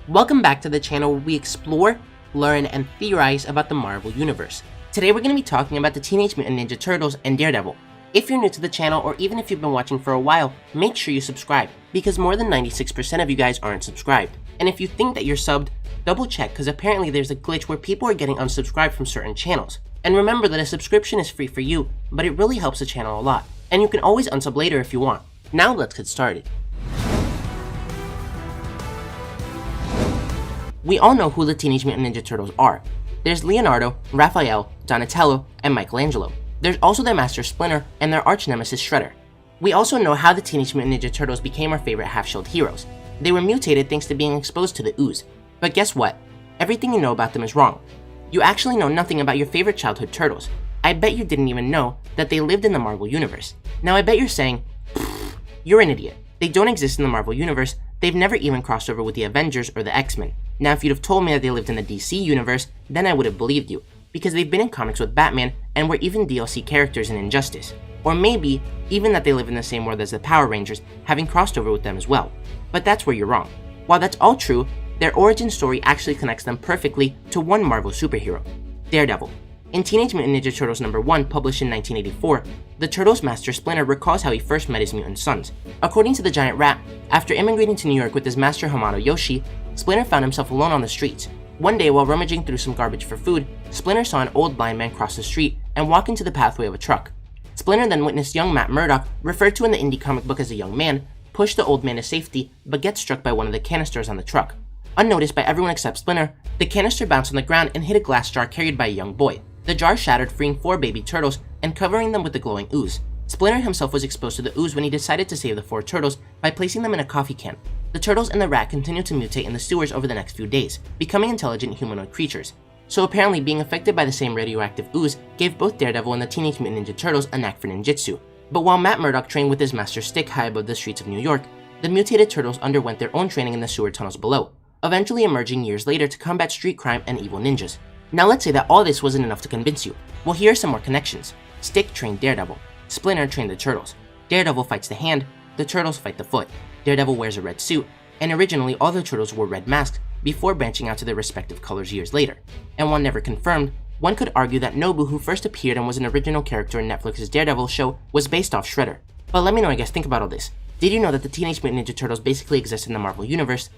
Welcome back to the channel where we explore, learn, and theorize about the Marvel Universe. Today we're going to be talking about the Teenage Mutant Ninja Turtles and Daredevil. If you're new to the channel, or even if you've been watching for a while, make sure you subscribe, because more than 96% of you guys aren't subscribed. And if you think that you're subbed, double check, because apparently there's a glitch where people are getting unsubscribed from certain channels. And remember that a subscription is free for you, but it really helps the channel a lot. And you can always unsub later if you want. Now let's get started. We all know who the Teenage Mutant Ninja Turtles are. There's Leonardo, Raphael, Donatello, and Michelangelo. There's also their master Splinter and their arch-nemesis Shredder. We also know how the Teenage Mutant Ninja Turtles became our favorite half-shelled heroes. They were mutated thanks to being exposed to the ooze. But guess what? Everything you know about them is wrong. You actually know nothing about your favorite childhood turtles. I bet you didn't even know that they lived in the Marvel Universe. Now I bet you're saying, you're an idiot. They don't exist in the Marvel Universe. They've never even crossed over with the Avengers or the X-Men. Now if you'd have told me that they lived in the DC Universe, then I would have believed you, because they've been in comics with Batman and were even DLC characters in Injustice. Or maybe, even that they live in the same world as the Power Rangers, having crossed over with them as well. But that's where you're wrong. While that's all true, their origin story actually connects them perfectly to one Marvel superhero, Daredevil. In Teenage Mutant Ninja Turtles #1, published in 1984, the Turtles' master Splinter recalls how he first met his mutant sons. According to the Giant Rat, after immigrating to New York with his master Hamato Yoshi, Splinter found himself alone on the streets. One day, while rummaging through some garbage for food, Splinter saw an old blind man cross the street and walk into the pathway of a truck. Splinter then witnessed young Matt Murdock, referred to in the indie comic book as a young man, push the old man to safety but get struck by one of the canisters on the truck. Unnoticed by everyone except Splinter, the canister bounced on the ground and hit a glass jar carried by a young boy. The jar shattered, freeing 4 baby turtles and covering them with the glowing ooze. Splinter himself was exposed to the ooze when he decided to save the 4 turtles by placing them in a coffee can. The turtles and the rat continued to mutate in the sewers over the next few days, becoming intelligent humanoid creatures. So apparently being affected by the same radioactive ooze gave both Daredevil and the Teenage Mutant Ninja Turtles a knack for ninjutsu. But while Matt Murdock trained with his master stick high above the streets of New York, the mutated turtles underwent their own training in the sewer tunnels below, eventually emerging years later to combat street crime and evil ninjas. Now let's say that all this wasn't enough to convince you. Well, here are some more connections. Stick trained Daredevil. Splinter trained the turtles. Daredevil fights the hand, the turtles fight the foot. Daredevil wears a red suit, and originally all the turtles wore red masks before branching out to their respective colors years later. And while never confirmed, one could argue that Nobu, who first appeared and was an original character in Netflix's Daredevil show, was based off Shredder. But let me know what you guys think about all this. Did you know that the Teenage Mutant Ninja Turtles basically exist in the Marvel Universe?